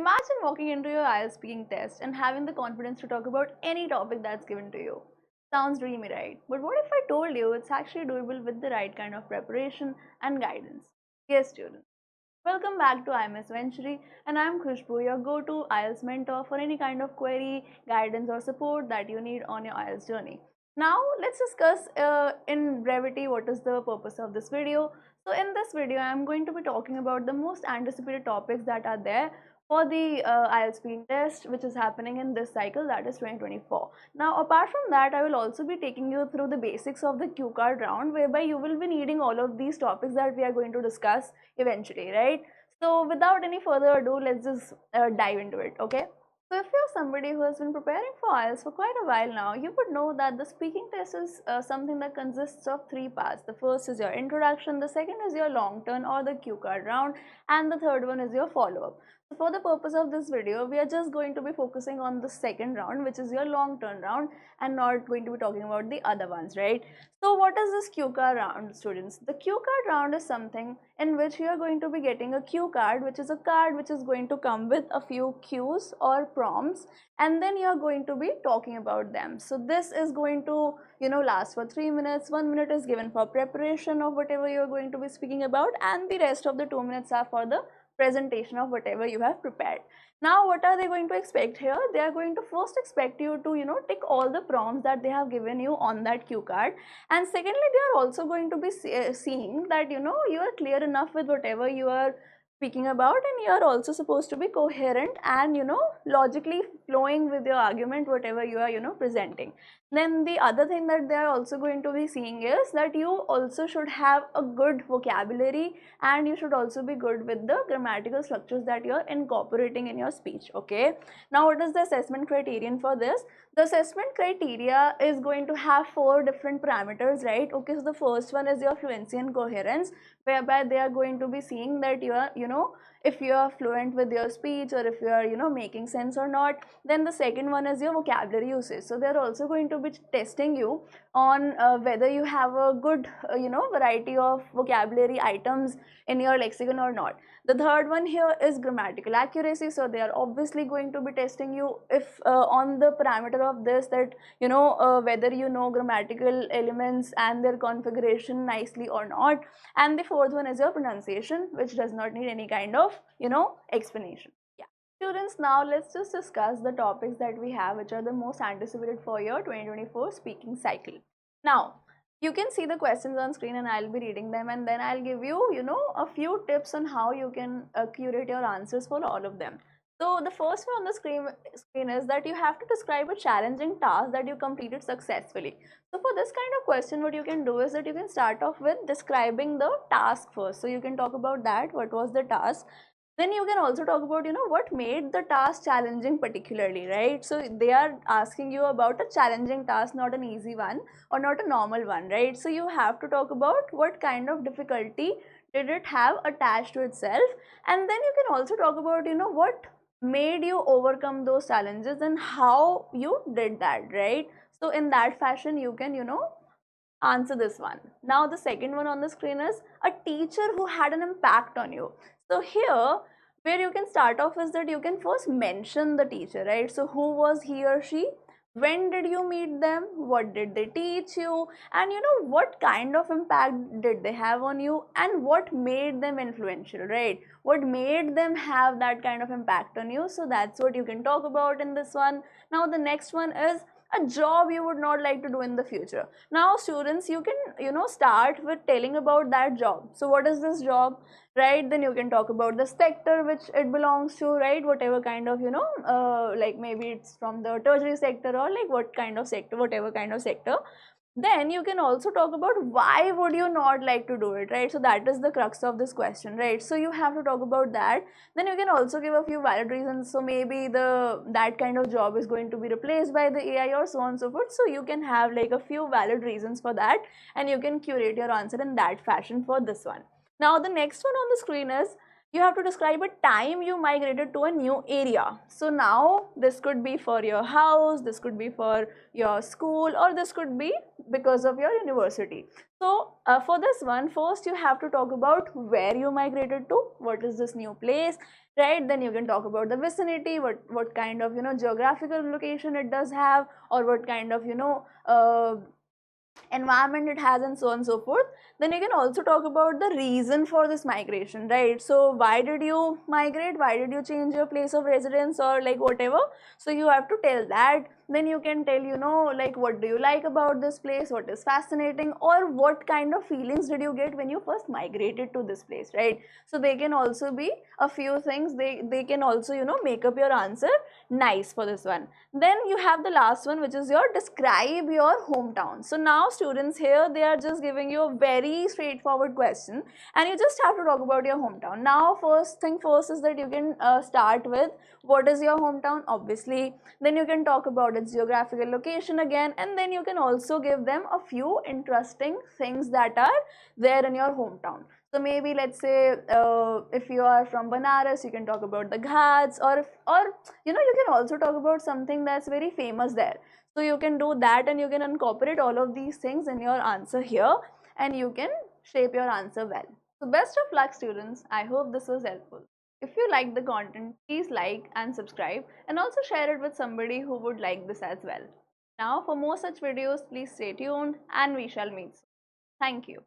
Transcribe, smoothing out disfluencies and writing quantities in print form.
Imagine walking into your IELTS speaking test and having the confidence to talk about any topic that's given to you. Sounds dreamy, right? But what if I told you it's actually doable with the right kind of preparation and guidance? Yes, students. Welcome back to IMS Venturi, and I'm Khushboo, your go-to IELTS mentor for any kind of query, guidance, or support that you need on your IELTS journey. Now, let's discuss in brevity what is the purpose of this video. So, in this video, I'm going to be talking about the most anticipated topics that are there for the IELTS speaking test, which is happening in this cycle, that is 2024. Now, apart from that, I will also be taking you through the basics of the cue card round, whereby you will be needing all of these topics that we are going to discuss eventually, right? So, without any further ado, let's just dive into it, okay? So, if you're somebody who has been preparing for IELTS for quite a while now, you would know that the speaking test is something that consists of three parts. The first is your introduction, the second is your long turn or the cue card round, and the third one is your follow up. So for the purpose of this video, we are just going to be focusing on the second round, which is your long turn round, and not going to be talking about the other ones, right? So what is this cue card round, students? The cue card round is something in which you are going to be getting a cue card, which is a card which is going to come with a few cues or prompts, and then you are going to be talking about them. So this is going to last for 3 minutes. 1 minute is given for preparation of whatever you are going to be speaking about, and the rest of the 2 minutes are for the presentation of whatever you have prepared. Now what are they going to expect here? They are going to first expect you to tick all the prompts that they have given you on that cue card, and secondly they are also going to be seeing that you are clear enough with whatever you are speaking about, and you are also supposed to be coherent and logically flowing with your argument, whatever you are presenting. Then the other thing that they are also going to be seeing is that you also should have a good vocabulary, and you should also be good with the grammatical structures that you are incorporating in your speech. Okay, now what is the assessment criterion for this? The assessment criteria is going to have 4 different parameters, right? Okay, so the first one is your fluency and coherence, whereby they are going to be seeing that you are if you are fluent with your speech, or if you are making sense or not. Then the second one is your vocabulary usage, so they are also going to be testing you on whether you have a good variety of vocabulary items in your lexicon or not. The third one here is grammatical accuracy, so they are obviously going to be testing you if on the parameter of this, that whether you know grammatical elements and their configuration nicely or not. And the fourth one is your pronunciation, which does not need any kind of explanation. Yeah, students, now let's just discuss the topics that we have, which are the most anticipated for your 2024 speaking cycle. Now you can see the questions on screen, and I'll be reading them, and then I'll give you a few tips on how you can curate your answers for all of them. So the first one on the screen is that you have to describe a challenging task that you completed successfully. So for this kind of question, what you can do is that you can start off with describing the task first. So you can talk about that, what was the task. Then you can also talk about what made the task challenging particularly, right? So they are asking you about a challenging task, not an easy one or not a normal one, right? So you have to talk about what kind of difficulty did it have attached to itself, and then you can also talk about what made you overcome those challenges and how you did that, right? So in that fashion you can answer this one. Now the second one on the screen is a teacher who had an impact on you. So here where you can start off is that you can first mention the teacher, right? So who was he or she, when did you meet them, what did they teach you, and what kind of impact did they have on you, and what made them influential, right? What made them have that kind of impact on you. So that's what you can talk about in this one. Now the next one is a job you would not like to do in the future. Now students, you can start with telling about that job. So what is this job, right? Then you can talk about the sector which it belongs to, right? Whatever kind of like maybe it's from the tertiary sector, or like what kind of sector, whatever kind of sector. Then you can also talk about why would you not like to do it, right? So that is the crux of this question, right? So you have to talk about that. Then you can also give a few valid reasons. So maybe that kind of job is going to be replaced by the AI or so on and so forth. So you can have like a few valid reasons for that, and you can curate your answer in that fashion for this one. Now the next one on the screen is you have to describe a time you migrated to a new area. So now this could be for your house, this could be for your school, or this could be because of your university. So for this one, first you have to talk about where you migrated to, what is this new place, right? Then you can talk about the vicinity, what kind of geographical location it does have, or what kind of environment it has, and so on and so forth. Then you can also talk about the reason for this migration, right? So why did you migrate, why did you change your place of residence, or like whatever. So you have to tell that. Then you can tell, like, what do you like about this place, what is fascinating, or what kind of feelings did you get when you first migrated to this place, right? So they can also be a few things. They can also make up your answer nice for this one. Then you have the last one, which is your describe your hometown. So now students, here they are just giving you a very straightforward question, and you just have to talk about your hometown. Now first thing first is that you can start with what is your hometown, obviously. Then you can talk about its geographical location again, and then you can also give them a few interesting things that are there in your hometown. So maybe let's say if you are from Banaras, you can talk about the ghats, or you can also talk about something that's very famous there. So you can do that, and you can incorporate all of these things in your answer here, and you can shape your answer well. So best of luck, students. I hope this was helpful. If you like the content, please like and subscribe, and also share it with somebody who would like this as well. Now for more such videos, please stay tuned, and we shall meet soon. Thank you.